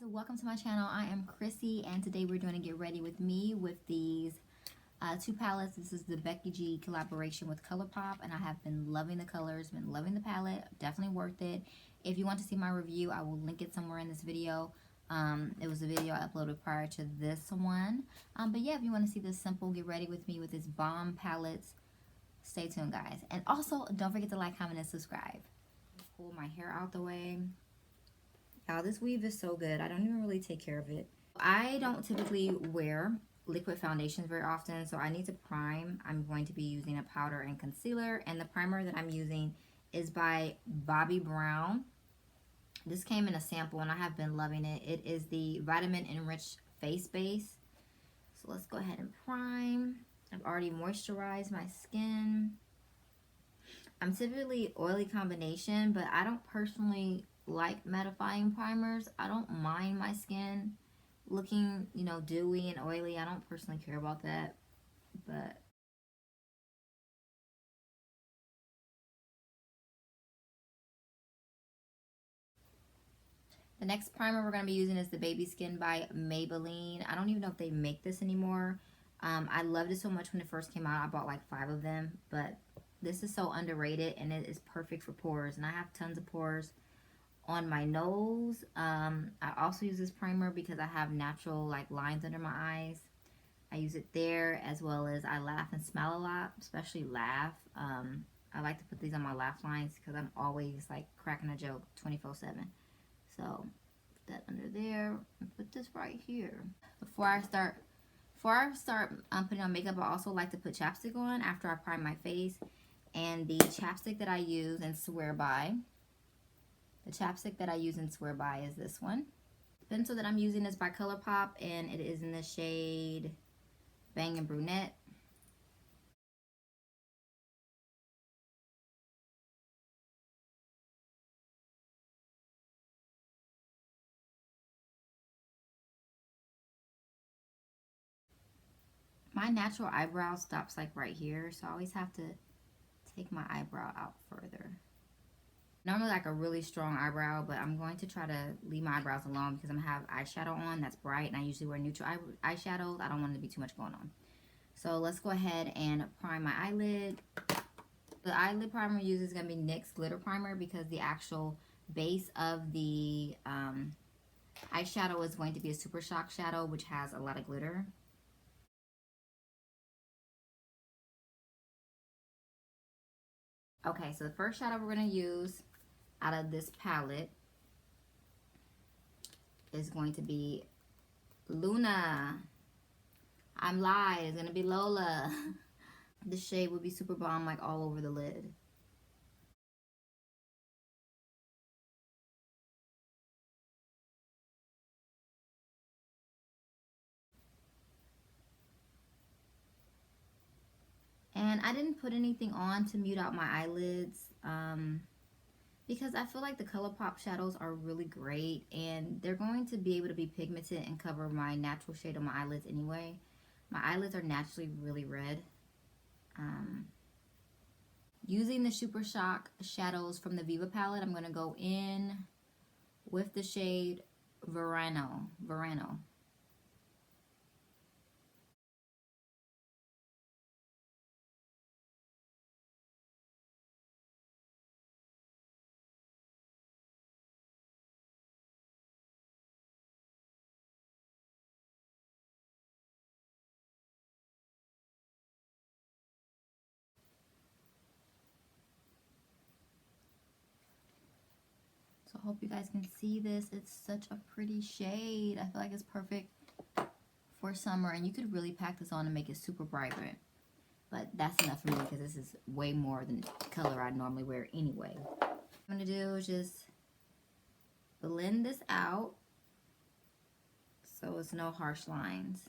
welcome to my channel. I am Chrissy and today we're doing a get ready with me with these two palettes. This is the Becky G collaboration with Colourpop and I have been loving the colors, been loving the palette, definitely worth it. If you want to see my review, I will link it somewhere in this video. It was a video I uploaded prior to this one. But yeah, if you want to see this simple get ready with me with this bomb palettes, stay tuned guys. And also don't forget to like, comment, and subscribe. Pull my hair out the way. Y'all, this weave is so good. I don't even really take care of it. I don't typically wear liquid foundations very often, so I need to prime. I'm going to be using a powder and concealer, and the primer that I'm using is by Bobbi Brown. This came in a sample and I have been loving it. It is the Vitamin Enriched Face Base. So let's go ahead and prime. I've already moisturized my skin. I'm typically oily combination, but I don't personally like mattifying primers. I don't mind my skin looking, you know, dewy and oily. I don't personally care about that, but the next primer we're going to be using is the Baby Skin by Maybelline. I don't even know if they make this anymore. I loved it so much when it first came out. I bought like 5 of them, but this is so underrated and it is perfect for pores, and I have tons of pores on my nose. I also use this primer because I have natural like lines under my eyes. I use it there, as well as I laugh and smile a lot, especially laugh. I like to put these on my laugh lines because I'm always like cracking a joke 24/7. So put that under there and put this right here. Before I start putting on makeup, I also like to put chapstick on after I prime my face. And the chapstick that I use and swear by, is this one. The pencil that I'm using is by Colourpop and it is in the shade Bangin' Brunette. My natural eyebrow stops like right here, so I always have to take my eyebrow out further. Normally like a really strong eyebrow, but I'm going to try to leave my eyebrows alone because I'm going to have eyeshadow on that's bright, and I usually wear neutral eyeshadows. I don't want it to be too much going on. So let's go ahead and prime my eyelid. The eyelid primer I use is going to be NYX Glitter Primer because the actual base of the eyeshadow is going to be a Super Shock shadow, which has a lot of glitter. Okay, so the first shadow we're going to use out of this palette is going to be Luna. I'm lied. It's going to be Lola. The shade would be super bomb, like all over the lid. And I didn't put anything on to mute out my eyelids because I feel like the Colourpop shadows are really great and they're going to be able to be pigmented and cover my natural shade on my eyelids anyway. My eyelids are naturally really red. Using the Super Shock shadows from the VIVA palette, I'm going to go in with the shade Verano. So I hope you guys can see this. It's such a pretty shade. I feel like it's perfect for summer, and you could really pack this on and make it super vibrant. But that's enough for me because this is way more than the color I normally wear anyway. What I'm going to do is just blend this out so it's no harsh lines.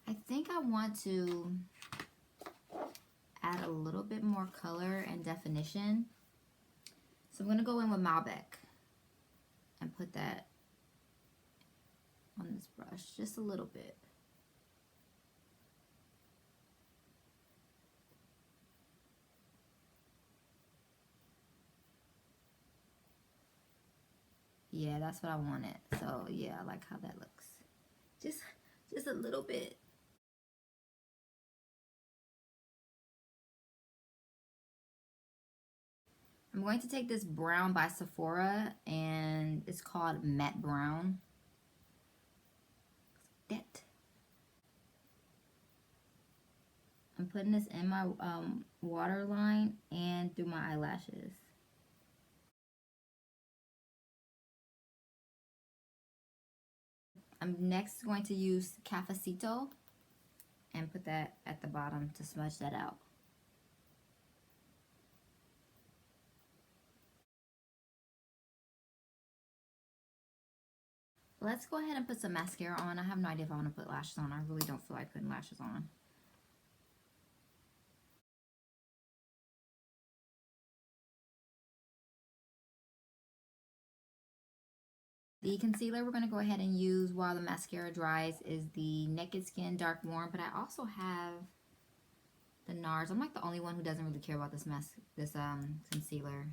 I think I want to add a little bit more color and definition. So I'm going to go in with Malbec and put that on this brush just a little bit. Yeah, that's what I wanted. So yeah, I like how that looks. Just a little bit. I'm going to take this brown by Sephora, and it's called Matte Brown. That. I'm putting this in my waterline and through my eyelashes. I'm next going to use Cafecito and put that at the bottom to smudge that out. Let's go ahead and put some mascara on. I have no idea if I want to put lashes on. I really don't feel like putting lashes on. The concealer we're going to go ahead and use while the mascara dries is the Naked Skin Dark Warm, but I also have the NARS. I'm like the only one who doesn't really care about this concealer.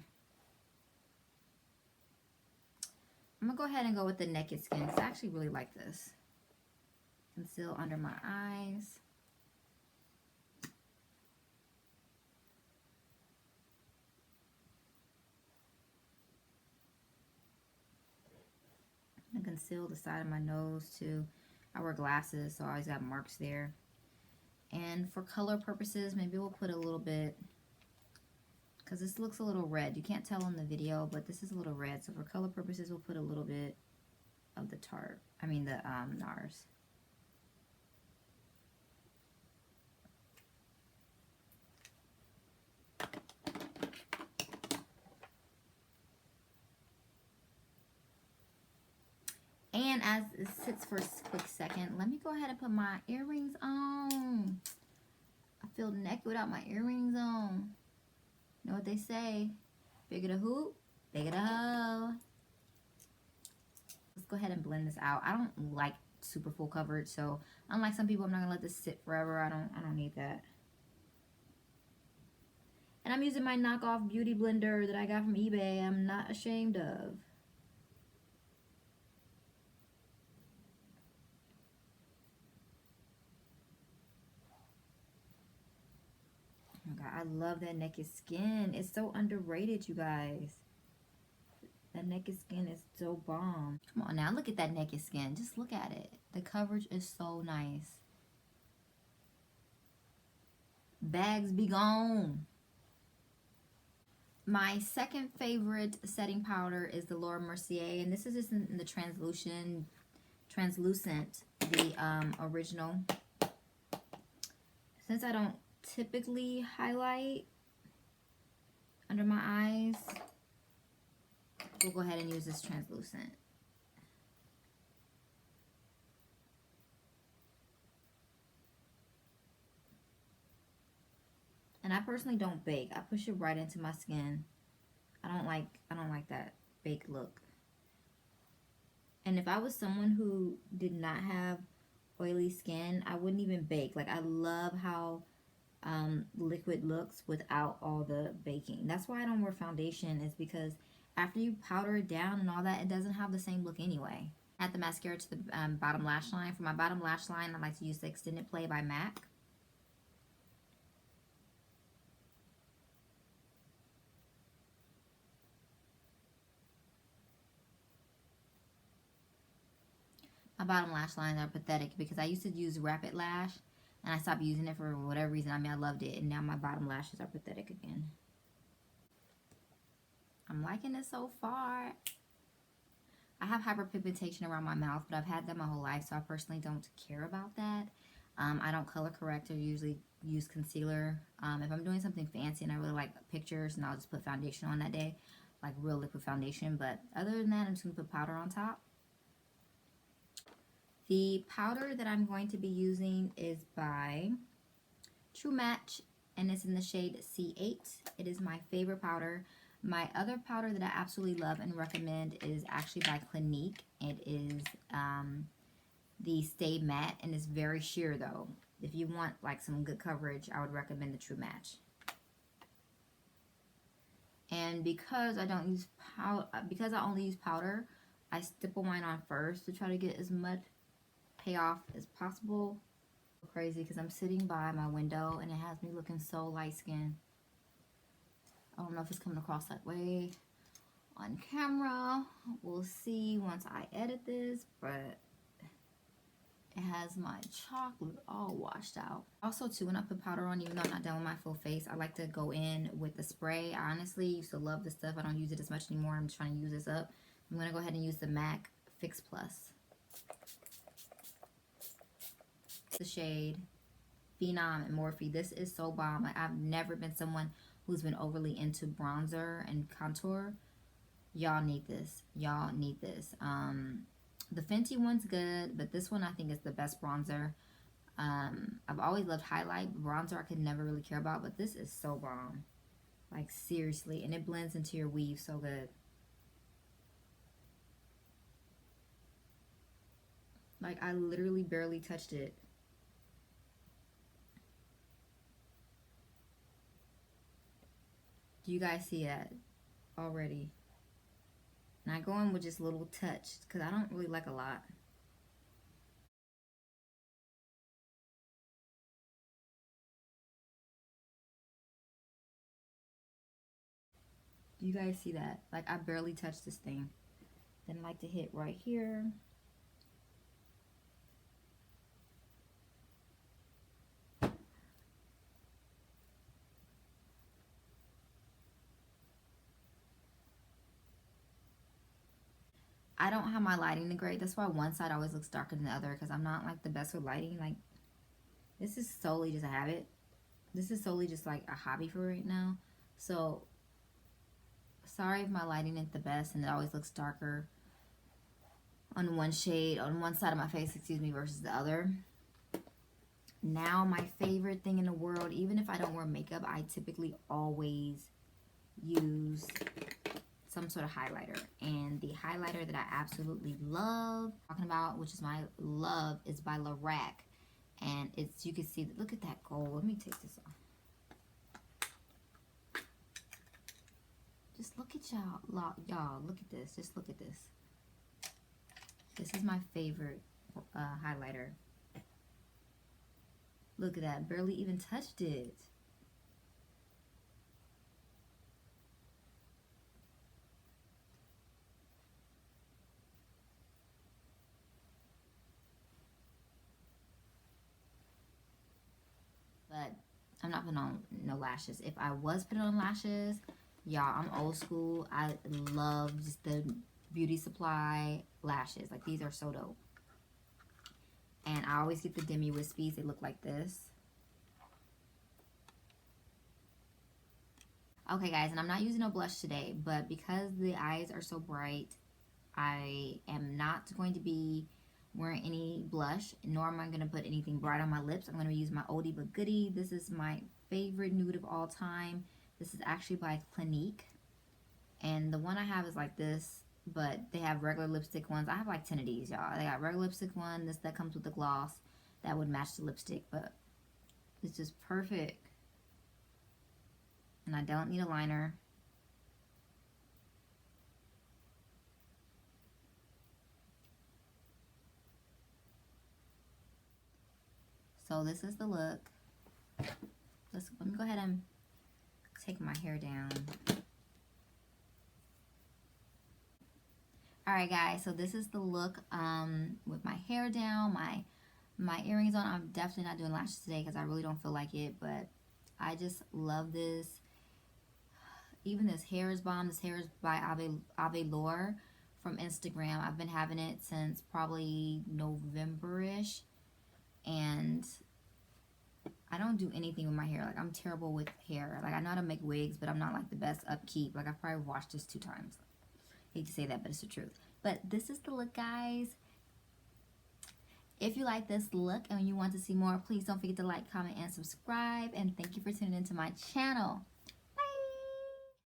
I'm going to go ahead and go with the Naked Skin because I actually really like this. Conceal under my eyes. And conceal the side of my nose too. I wear glasses, so I always got marks there. And for color purposes, maybe we'll put a little bit, because this looks a little red. You can't tell in the video, but this is a little red. So for color purposes, we'll put a little bit of the NARS. And as it sits for a quick second, let me go ahead and put my earrings on. I feel naked without my earrings on. You know what they say? Bigger the hoop, bigger the hoe. Let's go ahead and blend this out. I don't like super full coverage, so unlike some people, I'm not gonna let this sit forever. I don't need that. And I'm using my knockoff beauty blender that I got from eBay. I'm not ashamed of. Oh my God, I love that Naked Skin. It's so underrated, you guys. That Naked Skin is so bomb. Come on now, look at that Naked Skin. Just look at it. The coverage is so nice. Bags be gone. My second favorite setting powder is the Laura Mercier, and this is just in the translucent, the original. Since I don't typically highlight under my eyes, we'll go ahead and use this translucent. And I personally don't bake. I push it right into my skin. I don't like that bake look. And if I was someone who did not have oily skin, I wouldn't even bake. Like, I love how liquid looks without all the baking. That's why I don't wear foundation, is because after you powder it down and all that, it doesn't have the same look anyway. Add the mascara to the bottom lash line. For my bottom lash line, I like to use the Extended Play by MAC. My bottom lash lines are pathetic because I used to use Rapid Lash and I stopped using it for whatever reason. I mean, I loved it, and now my bottom lashes are pathetic again. I'm liking it so far. I have hyperpigmentation around my mouth, but I've had that my whole life, so I personally don't care about that. I don't color correct or usually use concealer. If I'm doing something fancy and I really like pictures, and I'll just put foundation on that day, like real liquid foundation. But other than that, I'm just going to put powder on top. The powder that I'm going to be using is by True Match, and it's in the shade C8. It is my favorite powder. My other powder that I absolutely love and recommend is actually by Clinique. It is the Stay Matte, and it's very sheer though. If you want like some good coverage, I would recommend the True Match. And because I only use powder, I stipple mine on first to try to get as much payoff as possible. Crazy because I'm sitting by my window and it has me looking so light skinned. I don't know if it's coming across that way on camera. We'll see once I edit this, but it has my chocolate all washed out. Also too, when I put powder on, even though I'm not done with my full face, I like to go in with the spray. I honestly used to love this stuff. I don't use it as much anymore. I'm just trying to use this up. I'm going to go ahead and use the MAC Fix Plus. The shade Phenom and Morphe. This is so bomb. Like, I've never been someone who's been overly into bronzer and contour. Y'all need this. Y'all need this. The Fenty one's good, but this one I think is the best bronzer. I've always loved highlight. Bronzer I could never really care about, but this is so bomb. Like, seriously. And it blends into your weave so good. Like, I literally barely touched it. Do you guys see that already? And I go in with just a little touch because I don't really like a lot. Do you guys see that? Like, I barely touched this thing. Then I like to hit right here. I don't have my lighting the great. That's why one side always looks darker than the other, because I'm not like the best with lighting. Like, this is solely just a habit. This is solely just like a hobby for right now. So sorry if my lighting isn't the best and it always looks darker on one shade, on one side of my face, excuse me, versus the other. Now my favorite thing in the world, even if I don't wear makeup, I typically always use some sort of highlighter. And the highlighter that I absolutely love talking about, which is my love, is by Lorac. And it's, you can see, look at that gold. Let me take this off. Just look at y'all. Y'all, look at this. Just look at this. This is my favorite highlighter. Look at that. Barely even touched it. But I'm not putting on no lashes. If I was putting on lashes, y'all, I'm old school. I love just the Beauty Supply lashes. Like, these are so dope. And I always get the Demi Wispies. They look like this. Okay, guys, and I'm not using no blush today, but because the eyes are so bright, I am not going to be wearing any blush, nor am I going to put anything bright on my lips. I'm going to use my oldie but goodie. This is my favorite nude of all time. This is actually by Clinique. And the one I have is like this, but they have regular lipstick ones. I have like 10 of these, y'all. They got regular lipstick one, this that comes with the gloss that would match the lipstick, but it's just perfect. And I don't need a liner. So this is the look. Let me go ahead and take my hair down. Alright guys, so this is the look with my hair down, my earrings on. I'm definitely not doing lashes today because I really don't feel like it, but I just love this. Even this hair is bomb. This hair is by Ave Lore from Instagram. I've been having it since probably November-ish. And I don't do anything with my hair. Like, I'm terrible with hair. Like, I know how to make wigs, but I'm not like the best upkeep. Like, I probably washed this 2 times. I hate to say that, but it's the truth. But this is the look, guys. If you like this look and you want to see more, please don't forget to like, comment, and subscribe. And thank you for tuning into my channel.